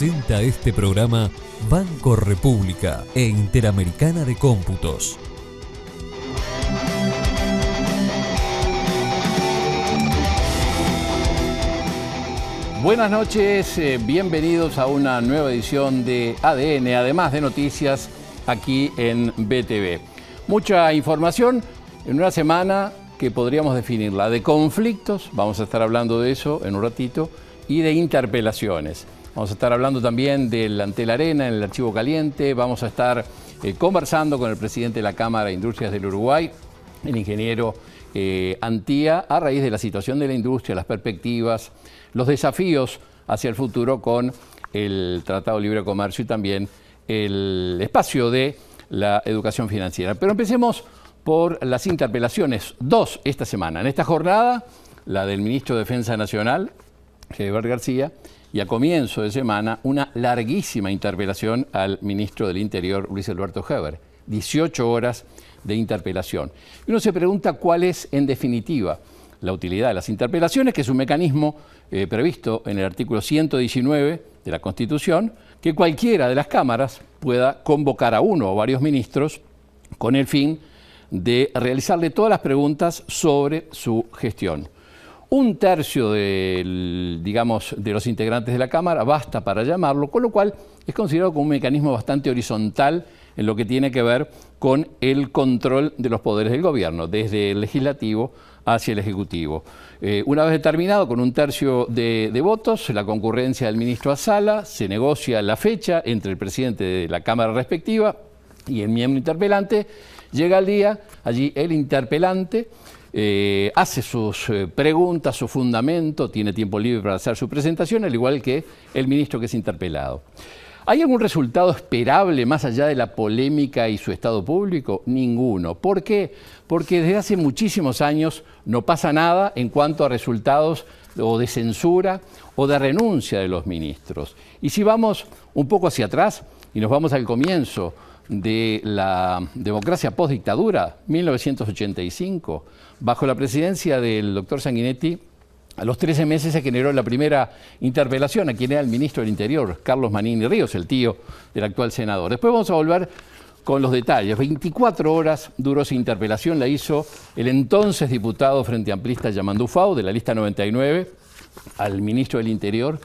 Presenta este programa Banco República e Interamericana de Cómputos. Buenas noches, bienvenidos a una nueva edición de ADN, además de noticias aquí en BTV. Mucha información en una semana que podríamos definirla de conflictos, vamos a estar hablando de eso en un ratito, y de interpelaciones. Vamos a estar hablando también del Ante la Arena en el Archivo Caliente, vamos a estar conversando con el presidente de la Cámara de Industrias del Uruguay, el ingeniero Antía, a raíz de la situación de la industria, las perspectivas, los desafíos hacia el futuro con el Tratado de Libre Comercio y también el espacio de la educación financiera. Pero empecemos por las interpelaciones, dos esta semana. En esta jornada, la del ministro de Defensa Nacional, Heber García, y a comienzo de semana, una larguísima interpelación al ministro del Interior, Luis Alberto Heber. 18 horas de interpelación. Y uno se pregunta cuál es, en definitiva, la utilidad de las interpelaciones, que es un mecanismo previsto en el artículo 119 de la Constitución, que cualquiera de las cámaras pueda convocar a uno o varios ministros con el fin de realizarle todas las preguntas sobre su gestión. Un tercio de los integrantes de la Cámara basta para llamarlo, con lo cual es considerado como un mecanismo bastante horizontal en lo que tiene que ver con el control de los poderes del gobierno, desde el legislativo hacia el ejecutivo. Una vez determinado con un tercio de votos, la concurrencia del ministro a sala, se negocia la fecha entre el presidente de la Cámara respectiva y el miembro interpelante, llega el día, allí el interpelante hace sus preguntas, su fundamento, tiene tiempo libre para hacer su presentación, al igual que el ministro que es interpelado. ¿Hay algún resultado esperable más allá de la polémica y su estado público? Ninguno. ¿Por qué? Porque desde hace muchísimos años no pasa nada en cuanto a resultados o de censura o de renuncia de los ministros. Y si vamos un poco hacia atrás y nos vamos al comienzo de la democracia postdictadura, 1985, bajo la presidencia del doctor Sanguinetti, a los 13 meses se generó la primera interpelación a quien era el ministro del Interior, Carlos Manini Ríos, el tío del actual senador. Después vamos a volver con los detalles. 24 horas duró esa interpelación, la hizo el entonces diputado Frente Amplista Yamandú Fau, de la lista 99, al ministro del Interior.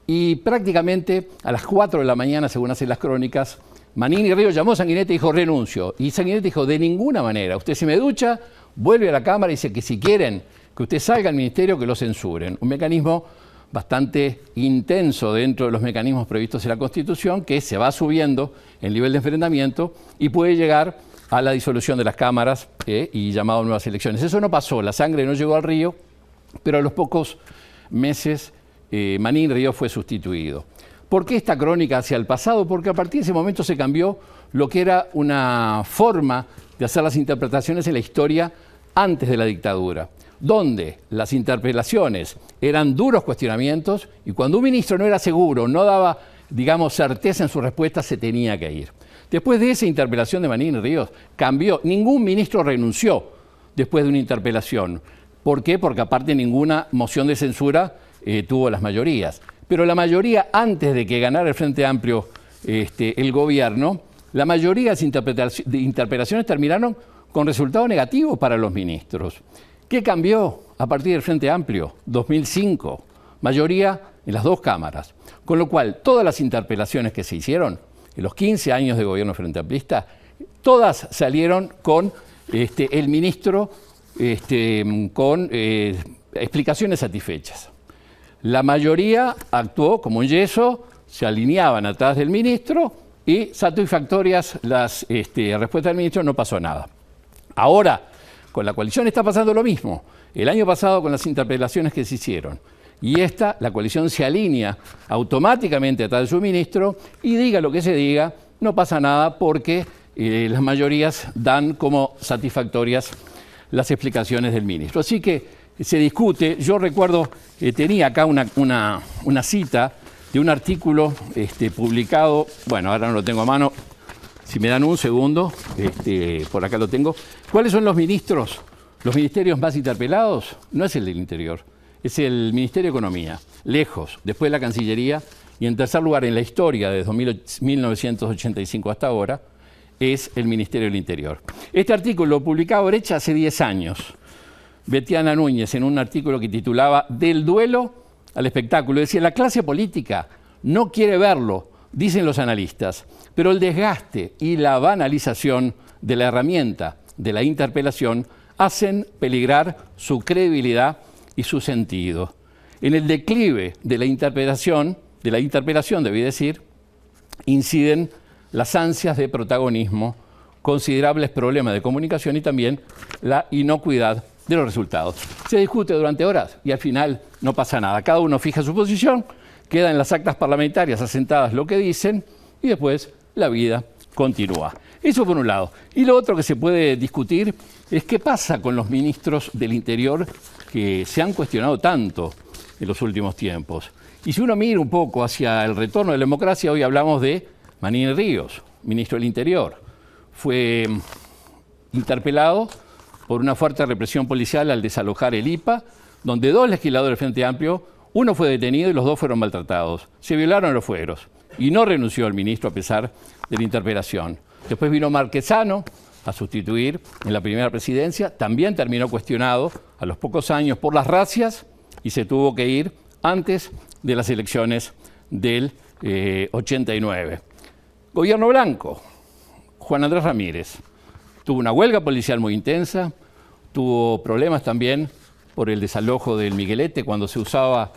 Y prácticamente a las 4 de la mañana, según hacen las crónicas, Manini Ríos llamó a Sanguinetti y dijo renuncio. Y Sanguinetti dijo, de ninguna manera, usted se me ducha, vuelve a la Cámara y dice que si quieren que usted salga al ministerio, que lo censuren. Un mecanismo bastante intenso dentro de los mecanismos previstos en la Constitución, que se va subiendo el nivel de enfrentamiento y puede llegar a la disolución de las cámaras y llamado a nuevas elecciones. Eso no pasó, la sangre no llegó al río, pero a los pocos meses Manini Ríos fue sustituido. ¿Por qué esta crónica hacia el pasado? Porque a partir de ese momento se cambió lo que era una forma de hacer las interpretaciones en la historia antes de la dictadura, donde las interpelaciones eran duros cuestionamientos y cuando un ministro no era seguro, no daba, certeza en su respuesta, se tenía que ir. Después de esa interpelación de Manini Ríos, cambió. Ningún ministro renunció después de una interpelación. ¿Por qué? Porque aparte ninguna moción de censura tuvo las mayorías. Pero la mayoría, antes de que ganara el Frente Amplio el gobierno, la mayoría de interpelaciones terminaron con resultados negativos para los ministros. ¿Qué cambió a partir del Frente Amplio? 2005, mayoría en las dos cámaras. Con lo cual, todas las interpelaciones que se hicieron en los 15 años de gobierno Frente Amplista, todas salieron con el ministro con explicaciones satisfechas. La mayoría actuó como un yeso, se alineaban atrás del ministro y satisfactorias las respuestas del ministro, no pasó nada. Ahora, con la coalición está pasando lo mismo. El año pasado con las interpelaciones que se hicieron. Y la coalición se alinea automáticamente atrás de su ministro y diga lo que se diga, no pasa nada porque las mayorías dan como satisfactorias las explicaciones del ministro. Así que se discute. Yo recuerdo, tenía acá una cita de un artículo publicado, bueno, ahora no lo tengo a mano, si me dan un segundo, por acá lo tengo. ¿Cuáles son los ministros, los ministerios más interpelados? No es el del Interior, es el Ministerio de Economía, lejos, después de la Cancillería Y en tercer lugar, en la historia desde 1985 hasta ahora, es el Ministerio del Interior. Este artículo publicado Brecha hace 10 años. Betiana Núñez, en un artículo que titulaba Del duelo al espectáculo, decía: la clase política no quiere verlo, dicen los analistas, pero el desgaste y la banalización de la herramienta de la interpelación hacen peligrar su credibilidad y su sentido. En el declive de la interpelación, debí decir, inciden las ansias de protagonismo, considerables problemas de comunicación y también la inocuidad de los resultados. Se discute durante horas y al final no pasa nada. Cada uno fija su posición, queda en las actas parlamentarias asentadas lo que dicen y después la vida continúa. Eso por un lado. Y lo otro que se puede discutir es qué pasa con los ministros del Interior que se han cuestionado tanto en los últimos tiempos. Y si uno mira un poco hacia el retorno de la democracia, hoy hablamos de Manini Ríos, ministro del Interior. Fue interpelado por una fuerte represión policial al desalojar el IPA, donde 2 legisladores del Frente Amplio, uno fue detenido y los 2 fueron maltratados. Se violaron los fueros y no renunció el ministro a pesar de la interpelación. Después vino Marquesano a sustituir en la primera presidencia, también terminó cuestionado a los pocos años por las racias y se tuvo que ir antes de las elecciones del 89. Gobierno blanco, Juan Andrés Ramírez. Tuvo una huelga policial muy intensa, tuvo problemas también por el desalojo del Miguelete cuando se usaba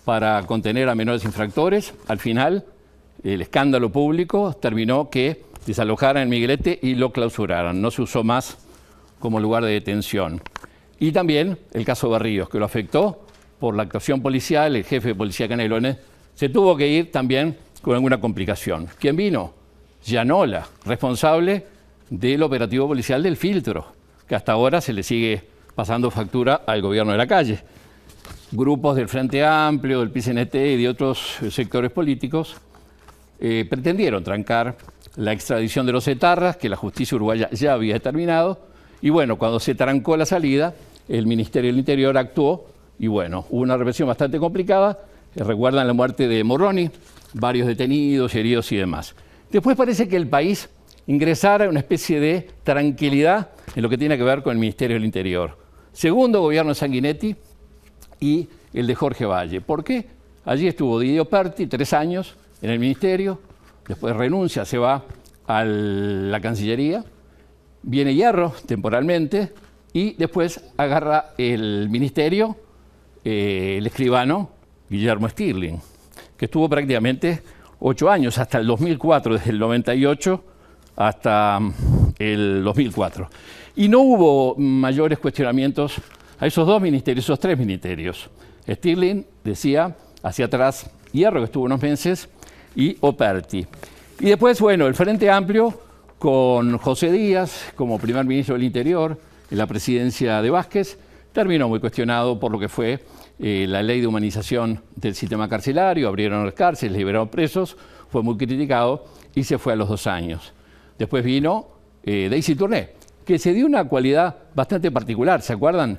para contener a menores infractores. Al final, el escándalo público terminó que desalojaran el Miguelete y lo clausuraran. No se usó más como lugar de detención. Y también el caso Barríos, que lo afectó por la actuación policial. El jefe de policía Canelones se tuvo que ir también con alguna complicación. ¿Quién vino? Llanola, responsable del operativo policial del filtro, que hasta ahora se le sigue pasando factura al gobierno de la calle. Grupos del Frente Amplio, del PCNT y de otros sectores políticos pretendieron trancar la extradición de los etarras, que la justicia uruguaya ya había determinado, y bueno, cuando se trancó la salida, el Ministerio del Interior actuó, y bueno, hubo una represión bastante complicada. Recuerdan la muerte de Morroni, varios detenidos, heridos y demás. Después parece que el país ingresara en una especie de tranquilidad en lo que tiene que ver con el Ministerio del Interior. Segundo gobierno de Sanguinetti y el de Jorge Valle. ¿Por qué? Allí estuvo Didio Perti 3 años en el Ministerio, después renuncia, se va a la Cancillería, viene Hierro temporalmente y después agarra el Ministerio el escribano Guillermo Stirling, que estuvo prácticamente 8 años, hasta el 2004, desde el 98 hasta el 2004. Y no hubo mayores cuestionamientos a esos 2 ministerios, esos 3 ministerios. Stirling, decía, hacia atrás, Hierro, que estuvo unos meses, y Operti. Y después, bueno, el Frente Amplio, con José Díaz como primer ministro del Interior, en la presidencia de Vázquez, terminó muy cuestionado por lo que fue la ley de humanización del sistema carcelario. Abrieron las cárceles, liberaron presos, fue muy criticado y se fue a los 2 años. Después vino Daisy Tourné, que se dio una cualidad bastante particular, ¿se acuerdan?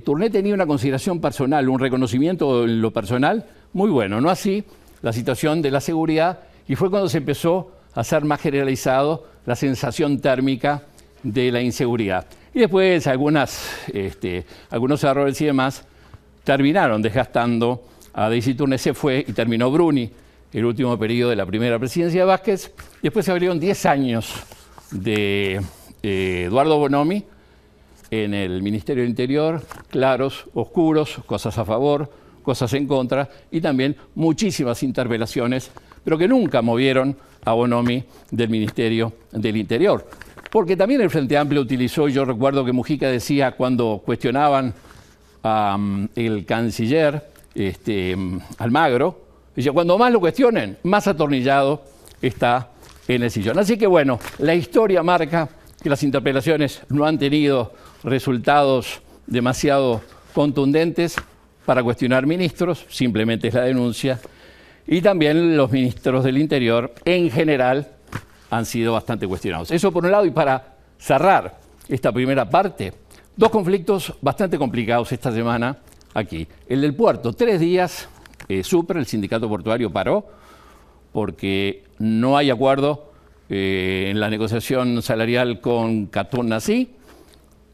Tourné tenía una consideración personal, un reconocimiento en lo personal muy bueno, no así la situación de la seguridad, y fue cuando se empezó a hacer más generalizado la sensación térmica de la inseguridad. Y después algunos errores y demás terminaron desgastando a Daisy Tourné. Se fue y terminó Bruni, el último periodo de la primera presidencia de Vázquez. Después se abrieron 10 años de Eduardo Bonomi en el Ministerio del Interior, claros, oscuros, cosas a favor, cosas en contra, y también muchísimas interpelaciones, pero que nunca movieron a Bonomi del Ministerio del Interior. Porque también el Frente Amplio utilizó, yo recuerdo que Mujica decía cuando cuestionaban al canciller Almagro, decía, cuando más lo cuestionen, más atornillado está en el sillón. Así que bueno, la historia marca que las interpelaciones no han tenido resultados demasiado contundentes para cuestionar ministros, simplemente es la denuncia, y también los ministros del Interior en general han sido bastante cuestionados. Eso por un lado, y para cerrar esta primera parte, 2 conflictos bastante complicados esta semana aquí. El del puerto, 3 días, Super, el sindicato portuario, paró porque no hay acuerdo en la negociación salarial con Khatun Nasí.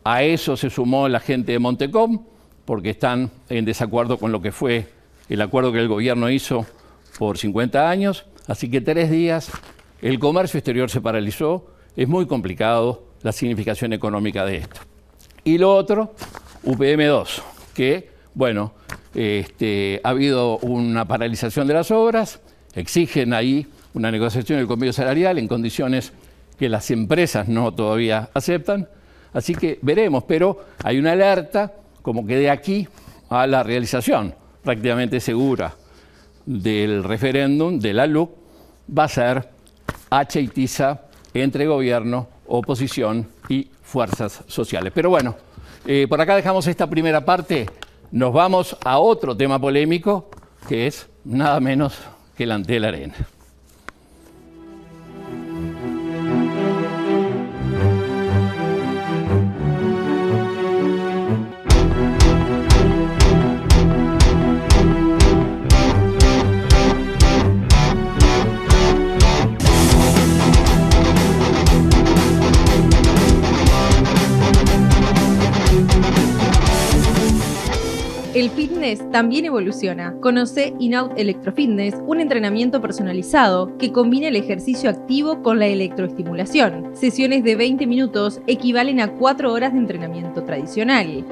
A eso se sumó la gente de Montecom, porque están en desacuerdo con lo que fue el acuerdo que el gobierno hizo por 50 años. Así que 3 días el comercio exterior se paralizó. Es muy complicado la significación económica de esto. Y lo otro, UPM2, que, bueno, ha habido una paralización de las obras, exigen ahí una negociación del convenio salarial en condiciones que las empresas no todavía aceptan. Así que veremos, pero hay una alerta como que de aquí a la realización prácticamente segura del referéndum de la LUC va a ser hacha y tiza entre gobierno, oposición y fuerzas sociales. Pero bueno, por acá dejamos esta primera parte. Nos vamos a otro tema polémico, que es nada menos que la Antel Arena. El fitness también evoluciona. Conoce In-Out Electrofitness, un entrenamiento personalizado que combina el ejercicio activo con la electroestimulación. Sesiones de 20 minutos equivalen a 4 horas de entrenamiento tradicional.